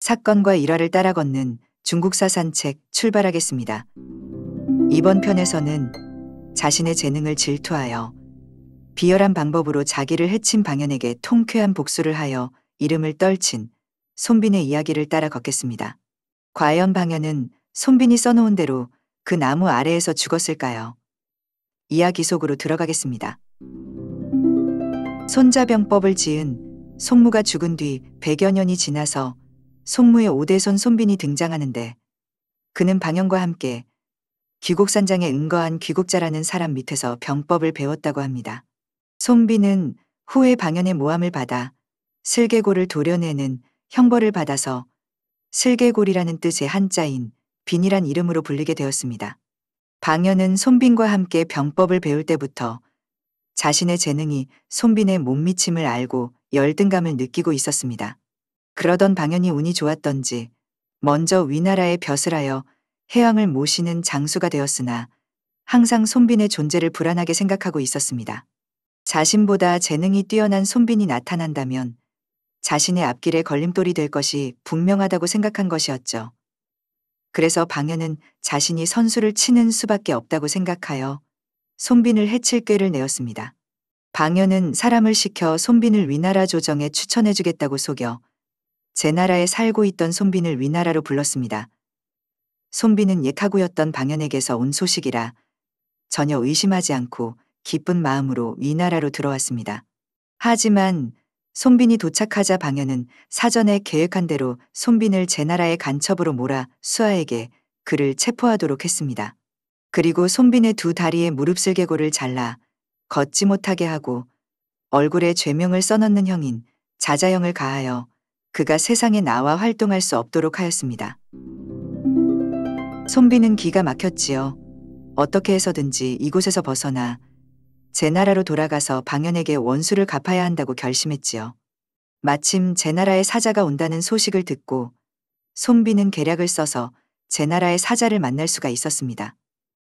사건과 일화를 따라 걷는 중국사 산책 출발하겠습니다. 이번 편에서는 자신의 재능을 질투하여 비열한 방법으로 자기를 해친 방연에게 통쾌한 복수를 하여 이름을 떨친 손빈의 이야기를 따라 걷겠습니다. 과연 방연은 손빈이 써놓은 대로 그 나무 아래에서 죽었을까요? 이야기 속으로 들어가겠습니다. 손자병법을 지은 손무가 죽은 뒤 100여 년이 지나서 손무의 오대손 손빈이 등장하는데, 그는 방연과 함께 귀곡산장에 은거한 귀곡자라는 사람 밑에서 병법을 배웠다고 합니다. 손빈은 후에 방연의 모함을 받아 슬개골을 도려내는 형벌을 받아서 슬개골이라는 뜻의 한자인 빈이란 이름으로 불리게 되었습니다. 방연은 손빈과 함께 병법을 배울 때부터 자신의 재능이 손빈의 못 미침을 알고 열등감을 느끼고 있었습니다. 그러던 방연이 운이 좋았던지 먼저 위나라의 벼슬 하여 해왕을 모시는 장수가 되었으나 항상 손빈의 존재를 불안하게 생각하고 있었습니다. 자신보다 재능이 뛰어난 손빈이 나타난다면 자신의 앞길에 걸림돌이 될 것이 분명하다고 생각한 것이었죠. 그래서 방연은 자신이 선수를 치는 수밖에 없다고 생각하여 손빈을 해칠 꾀를 내었습니다. 방연은 사람을 시켜 손빈을 위나라 조정에 추천해주겠다고 속여 제 나라에 살고 있던 손빈을 위나라로 불렀습니다. 손빈은 예카구였던 방연에게서 온 소식이라 전혀 의심하지 않고 기쁜 마음으로 위나라로 들어왔습니다. 하지만 손빈이 도착하자 방연은 사전에 계획한 대로 손빈을 제 나라의 간첩으로 몰아 수하에게 그를 체포하도록 했습니다. 그리고 손빈의 두 다리에 무릎슬개골을 잘라 걷지 못하게 하고 얼굴에 죄명을 써넣는 형인 자자형을 가하여 그가 세상에 나와 활동할 수 없도록 하였습니다. 손빈은 기가 막혔지요. 어떻게 해서든지 이곳에서 벗어나 제 나라로 돌아가서 방연에게 원수를 갚아야 한다고 결심했지요. 마침 제 나라의 사자가 온다는 소식을 듣고 손빈은 계략을 써서 제 나라의 사자를 만날 수가 있었습니다.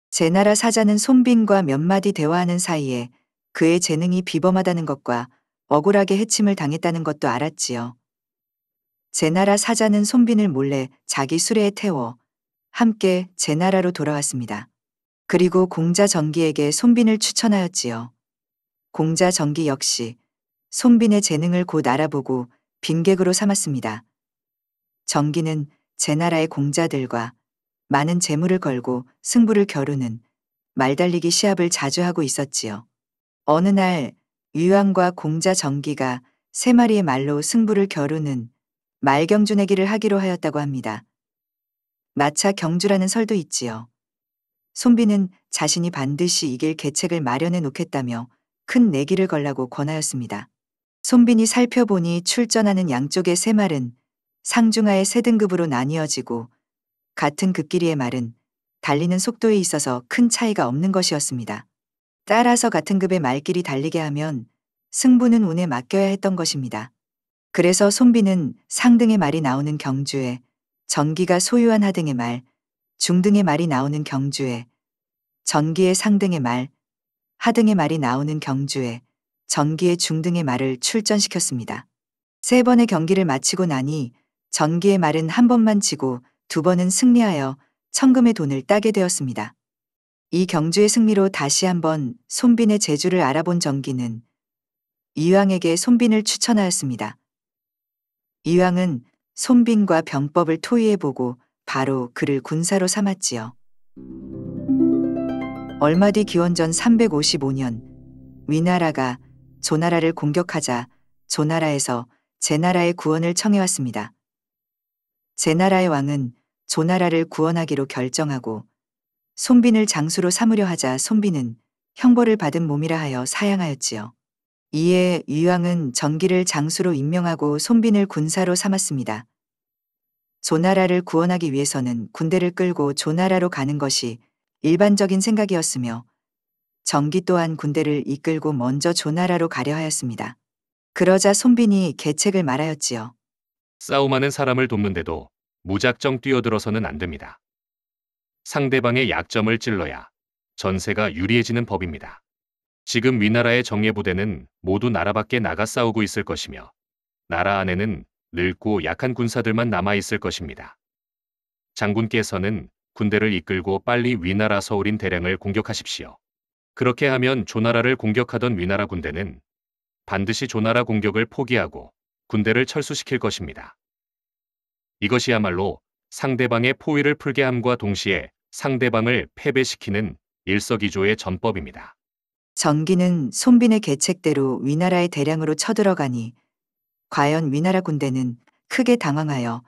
제 나라 사자는 손빈과 몇 마디 대화하는 사이에 그의 재능이 비범하다는 것과 억울하게 해침을 당했다는 것도 알았지요. 제 나라 사자는 손빈을 몰래 자기 수레에 태워 함께 제 나라로 돌아왔습니다. 그리고 공자 정기에게 손빈을 추천하였지요. 공자 정기 역시 손빈의 재능을 곧 알아보고 빈객으로 삼았습니다. 정기는 제 나라의 공자들과 많은 재물을 걸고 승부를 겨루는 말달리기 시합을 자주 하고 있었지요. 어느 날 유왕과 공자 정기가 3마리의 말로 승부를 겨루는 말경주내기를 하기로 하였다고 합니다. 마차 경주라는 설도 있지요. 손빈은 자신이 반드시 이길 계책을 마련해 놓겠다며 큰 내기를 걸라고 권하였습니다. 손빈이 살펴보니 출전하는 양쪽의 3말은 상중하의 3등급으로 나뉘어지고 같은 급길이의 말은 달리는 속도에 있어서 큰 차이가 없는 것이었습니다. 따라서 같은 급의 말끼리 달리게 하면 승부는 운에 맡겨야 했던 것입니다. 그래서 손빈은 상등의 말이 나오는 경주에 전기가 소유한 하등의 말, 중등의 말이 나오는 경주에 전기의 상등의 말, 하등의 말이 나오는 경주에 전기의 중등의 말을 출전시켰습니다. 3번의 경기를 마치고 나니 전기의 말은 한 번만 지고 2번은 승리하여 천금의 돈을 따게 되었습니다. 이 경주의 승리로 다시 한번 손빈의 재주를 알아본 정기는 이왕에게 손빈을 추천하였습니다. 이왕은 손빈과 병법을 토의해보고 바로 그를 군사로 삼았지요. 얼마 뒤 기원전 355년 위나라가 조나라를 공격하자 조나라에서 제나라의 구원을 청해왔습니다. 제나라의 왕은 조나라를 구원하기로 결정하고 손빈을 장수로 삼으려 하자 손빈은 형벌을 받은 몸이라 하여 사양하였지요. 이에 위왕은 정기를 장수로 임명하고 손빈을 군사로 삼았습니다. 조나라를 구원하기 위해서는 군대를 끌고 조나라로 가는 것이 일반적인 생각이었으며 정기 또한 군대를 이끌고 먼저 조나라로 가려 하였습니다. 그러자 손빈이 계책을 말하였지요. 싸움하는 사람을 돕는데도 무작정 뛰어들어서는 안 됩니다. 상대방의 약점을 찔러야 전세가 유리해지는 법입니다. 지금 위나라의 정예부대는 모두 나라 밖에 나가 싸우고 있을 것이며 나라 안에는 늙고 약한 군사들만 남아있을 것입니다. 장군께서는 군대를 이끌고 빨리 위나라 서울인 대량을 공격하십시오. 그렇게 하면 조나라를 공격하던 위나라 군대는 반드시 조나라 공격을 포기하고 군대를 철수시킬 것입니다. 이것이야말로 상대방의 포위를 풀게 함과 동시에 상대방을 패배시키는 일석이조의 전법입니다. 정기는 손빈의 계책대로 위나라의 대량으로 쳐들어가니 과연 위나라 군대는 크게 당황하여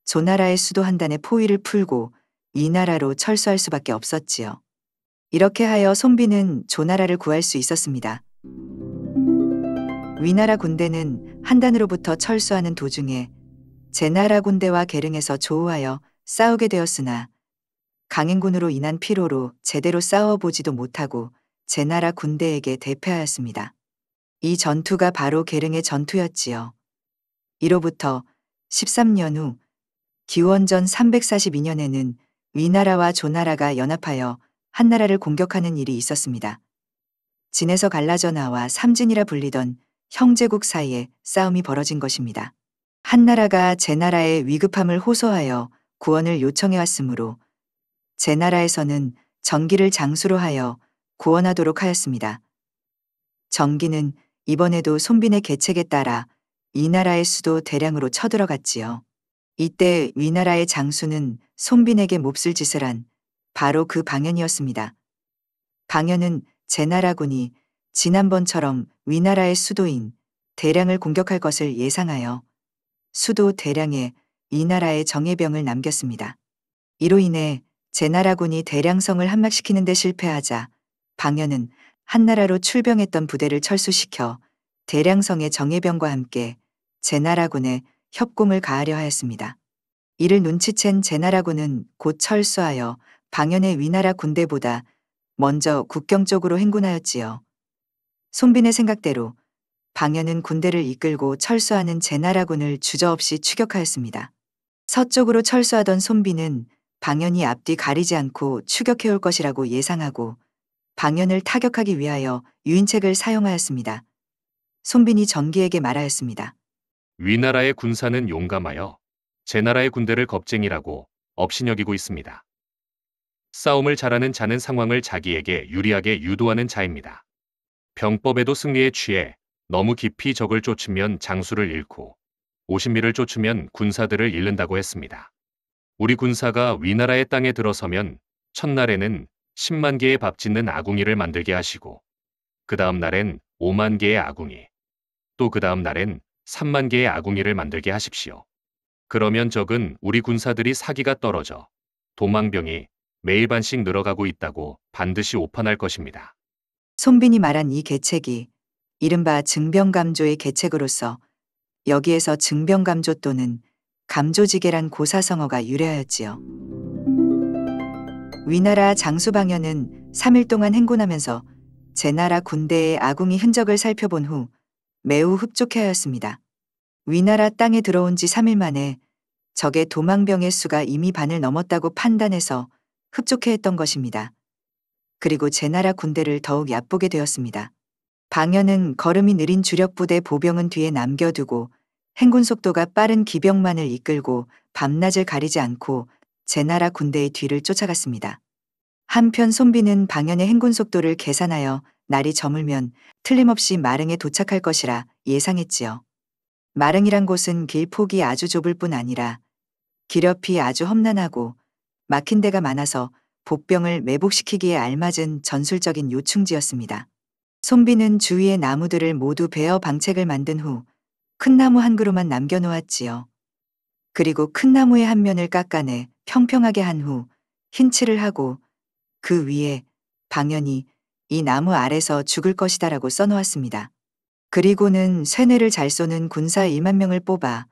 조나라의 수도 한단의 포위를 풀고 위나라로 철수할 수밖에 없었지요. 이렇게 하여 손빈은 조나라를 구할 수 있었습니다. 위나라 군대는 한단으로부터 철수하는 도중에 제나라 군대와 계릉에서 조우하여 싸우게 되었으나 강행군으로 인한 피로로 제대로 싸워보지도 못하고 제나라 군대에게 대패하였습니다. 이 전투가 바로 계릉의 전투였지요. 이로부터 13년 후 기원전 342년에는 위나라와 조나라가 연합하여 한나라를 공격하는 일이 있었습니다. 진에서 갈라져 나와 삼진이라 불리던 형제국 사이에 싸움이 벌어진 것입니다. 한나라가 제나라의 위급함을 호소하여 구원을 요청해 왔으므로 제나라에서는 정기를 장수로 하여 구원하도록 하였습니다. 정기는 이번에도 손빈의 계책에 따라 이 나라의 수도 대량으로 쳐들어갔지요. 이때 위나라의 장수는 손빈에게 몹쓸 짓을 한 바로 그 방연이었습니다. 방연은 제나라군이 지난번처럼 위나라의 수도인 대량을 공격할 것을 예상하여 수도 대량에 이 나라의 정예병을 남겼습니다. 이로 인해 제나라군이 대량성을 함락시키는 데 실패하자 방연은 한나라로 출병했던 부대를 철수시켜 대량성의 정예병과 함께 제나라군에 협공을 가하려 하였습니다. 이를 눈치챈 제나라군은 곧 철수하여 방연의 위나라 군대보다 먼저 국경 쪽으로 행군하였지요. 손빈의 생각대로 방연은 군대를 이끌고 철수하는 제나라군을 주저없이 추격하였습니다. 서쪽으로 철수하던 손빈은 방연이 앞뒤 가리지 않고 추격해올 것이라고 예상하고 방연을 타격하기 위하여 유인책을 사용하였습니다. 손빈이 정기에게 말하였습니다. 위나라의 군사는 용감하여 제나라의 군대를 겁쟁이라고 업신여기고 있습니다. 싸움을 잘하는 자는 상황을 자기에게 유리하게 유도하는 자입니다. 병법에도 승리에 취해 너무 깊이 적을 쫓으면 장수를 잃고 50미를 쫓으면 군사들을 잃는다고 했습니다. 우리 군사가 위나라의 땅에 들어서면 첫날에는 10만 개의 밥 짓는 아궁이를 만들게 하시고 그 다음 날엔 5만 개의 아궁이, 또 그 다음 날엔 3만 개의 아궁이를 만들게 하십시오. 그러면 적은 우리 군사들이 사기가 떨어져 도망병이 매일 반씩 늘어가고 있다고 반드시 오판할 것입니다. 손빈이 말한 이 계책이 이른바 증병감조의 계책으로서 여기에서 증병감조 또는 감조지계란 고사성어가 유래하였지요. 위나라 장수방연은 3일 동안 행군하면서 제나라 군대의 아궁이 흔적을 살펴본 후 매우 흡족해하였습니다. 위나라 땅에 들어온 지 3일 만에 적의 도망병의 수가 이미 반을 넘었다고 판단해서 흡족해했던 것입니다. 그리고 제나라 군대를 더욱 얕보게 되었습니다. 방연은 걸음이 느린 주력부대 보병은 뒤에 남겨두고 행군 속도가 빠른 기병만을 이끌고 밤낮을 가리지 않고 제나라 군대의 뒤를 쫓아갔습니다. 한편 손빈은 방연의 행군 속도를 계산하여 날이 저물면 틀림없이 마릉에 도착할 것이라 예상했지요. 마릉이란 곳은 길폭이 아주 좁을 뿐 아니라 길 옆이 아주 험난하고 막힌 데가 많아서 복병을 매복시키기에 알맞은 전술적인 요충지였습니다. 손빈은 주위의 나무들을 모두 베어 방책을 만든 후 큰 나무 한 그루만 남겨놓았지요. 그리고 큰 나무의 한 면을 깎아내 평평하게 한 후 흰칠을 하고 그 위에 방연이 이 나무 아래서 죽을 것이다라고 써놓았습니다. 그리고는 쇠뇌를 잘 쏘는 군사 1만 명을 뽑아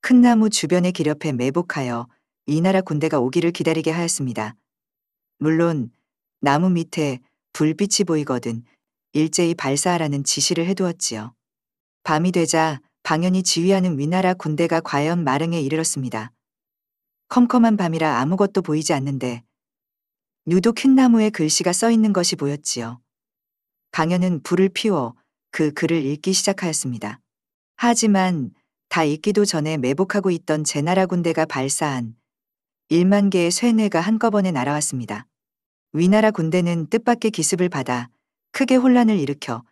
큰 나무 주변의 길 옆에 매복하여 이 나라 군대가 오기를 기다리게 하였습니다. 물론 나무 밑에 불빛이 보이거든 일제히 발사하라는 지시를 해두었지요. 밤이 되자 방연이 지휘하는 위나라 군대가 과연 마릉에 이르렀습니다. 컴컴한 밤이라 아무것도 보이지 않는데 유독 흰 나무에 글씨가 써 있는 것이 보였지요. 방연은 불을 피워 그 글을 읽기 시작하였습니다. 하지만 다 익기도 전에 매복하고 있던 제나라 군대가 발사한 1만 개의 쇠뇌가 한꺼번에 날아왔습니다. 위나라 군대는 뜻밖의 기습을 받아 크게 혼란을 일으켜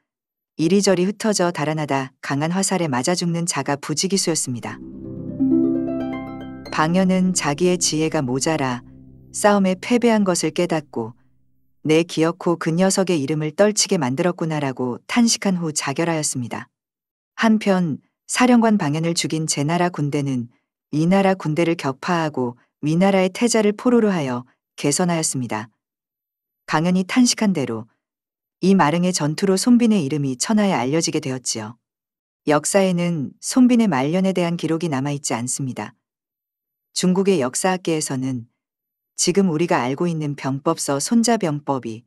이리저리 흩어져 달아나다 강한 화살에 맞아 죽는 자가 부지기수였습니다. 방연은 자기의 지혜가 모자라 싸움에 패배한 것을 깨닫고 내 기어코 그 녀석의 이름을 떨치게 만들었구나라고 탄식한 후 자결하였습니다. 한편 사령관 방연을 죽인 제나라 군대는 위나라 군대를 격파하고 위나라의 태자를 포로로 하여 개선하였습니다. 강연이 탄식한 대로 이 마릉의 전투로 손빈의 이름이 천하에 알려지게 되었지요. 역사에는 손빈의 말년에 대한 기록이 남아있지 않습니다. 중국의 역사학계에서는 지금 우리가 알고 있는 병법서 손자병법이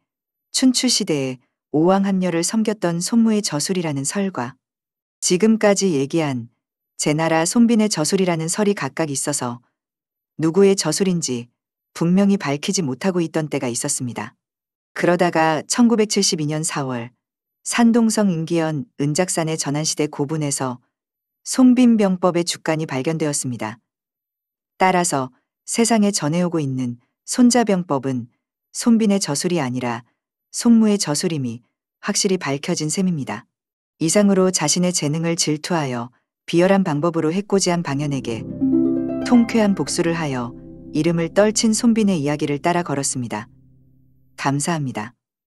춘추시대에 오왕합렬을 섬겼던 손무의 저술이라는 설과 지금까지 얘기한 제나라 손빈의 저술이라는 설이 각각 있어서 누구의 저술인지 분명히 밝히지 못하고 있던 때가 있었습니다. 그러다가 1972년 4월 산동성 임기현 은작산의 전한시대 고분에서 손빈병법의 주간이 발견되었습니다. 따라서 세상에 전해오고 있는 손자병법은 손빈의 저술이 아니라 손무의 저술임이 확실히 밝혀진 셈입니다. 이상으로 자신의 재능을 질투하여 비열한 방법으로 해코지한 방연에게 통쾌한 복수를 하여 이름을 떨친 손빈의 이야기를 따라 걸었습니다. 감사합니다.